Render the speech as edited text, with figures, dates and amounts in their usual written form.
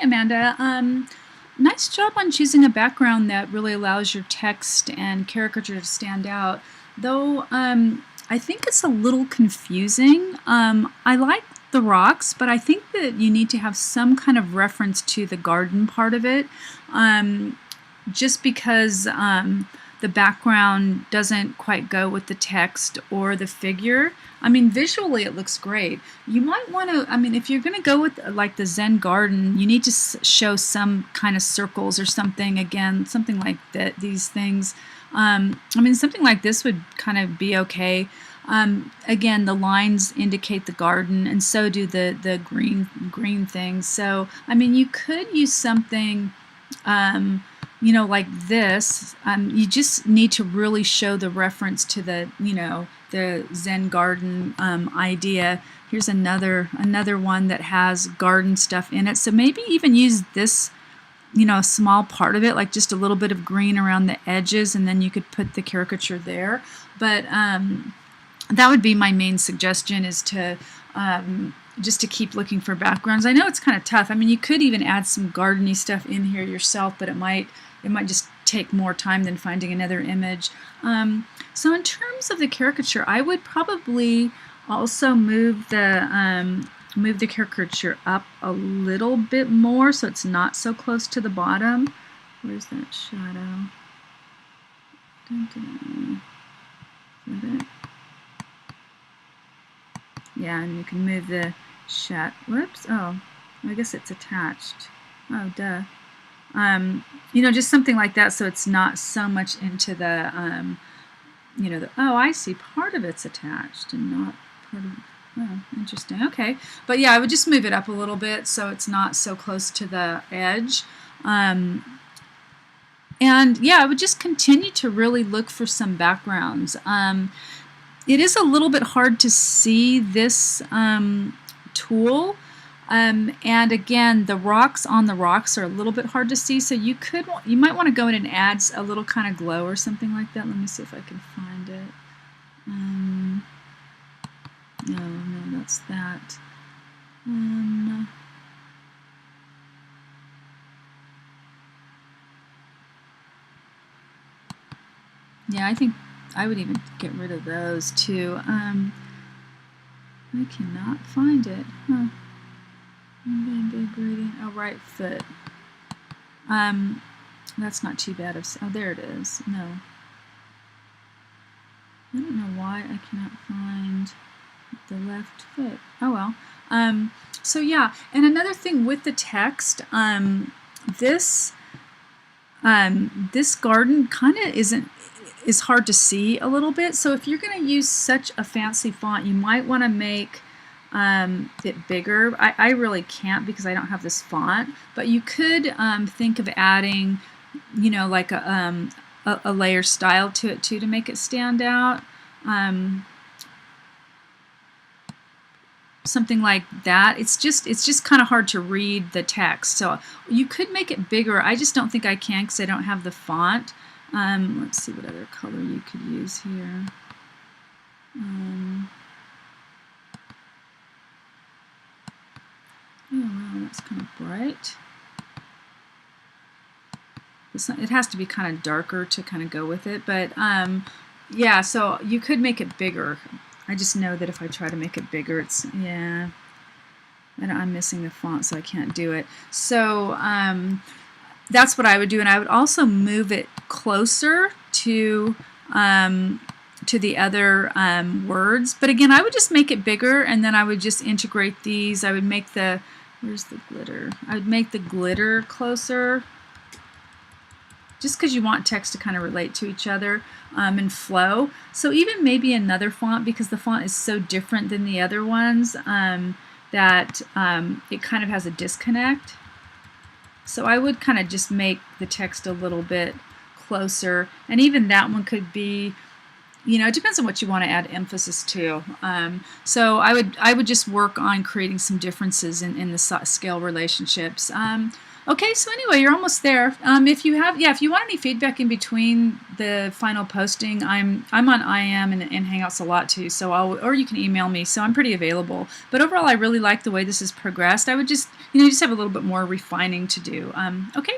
Amanda. Nice job on choosing a background that really allows your text and caricature to stand out. Though I think it's a little confusing. I like the rocks, but I think that you need to have some kind of reference to the garden part of it, just because the background doesn't quite go with the text or the figure. I mean, visually it looks great. You might want to, I mean, if you're going to go with like the Zen garden, you need to show some kind of circles or something, again, something like that, these things. I mean, something like this would kind of be okay. Again, the lines indicate the garden, and so do the green things. So, I mean, you could use something you know, like this. You just need to really show the reference to the, you know, the Zen garden idea. Here's another one that has garden stuff in it. So maybe even use this, you know, a small part of it, like just a little bit of green around the edges, and then you could put the caricature there. But that would be my main suggestion, is to just to keep looking for backgrounds. I know it's kind of tough. I mean, you could even add some gardeny stuff in here yourself, but it might just take more time than finding another image. So in terms of the caricature, I would probably also move the caricature up a little bit more so it's not so close to the bottom. Where's that shadow? Is that it? Yeah, and you can move the shadow. Whoops. Oh, I guess it's attached. Oh, duh. You know, just something like that, so it's not so much into the, you know, oh, I see, part of it's attached and not part of, oh, interesting, okay. But yeah, I would just move it up a little bit so it's not so close to the edge. And yeah, I would just continue to really look for some backgrounds. It is a little bit hard to see this tool. And again, the rocks on the rocks are a little bit hard to see, so you might want to go in and add a little kind of glow or something like that. Let me see if I can find it. No, that's that. Yeah, I think I would even get rid of those too. I cannot find it. Huh. Big gradient. Oh, right foot. That's not too bad. Oh, there it is. No. I don't know why I cannot find the left foot. Oh well. So yeah, and another thing with the text, this garden kind of is hard to see a little bit. So if you're going to use such a fancy font, you might want to make it bigger. I really can't because I don't have this font, but you could think of adding, you know, like a layer style to it too to make it stand out. Something like that. It's just kind of hard to read the text. So you could make it bigger. I just don't think I can because I don't have the font. Let's see what other color you could use here. Oh wow, that's kind of bright. It has to be kind of darker to kind of go with it, but yeah, so you could make it bigger. I just know that if I try to make it bigger, yeah, and I'm missing the font, so I can't do it. So that's what I would do, and I would also move it closer to the other words. But again, I would just make it bigger, and then I would just integrate these. I would make the, where's the glitter? I would make the glitter closer, just because you want text to kind of relate to each other and flow. So even maybe another font, because the font is so different than the other ones, that it kind of has a disconnect. So I would kind of just make the text a little bit closer, and even that one could be, you know, it depends on what you want to add emphasis to. So I would just work on creating some differences in the scale relationships. Okay, so anyway, you're almost there. If you have, yeah, if you want any feedback in between the final posting, I'm on IM and Hangouts a lot too. So or you can email me. So I'm pretty available. But overall, I really like the way this has progressed. I would just, just have a little bit more refining to do. Okay,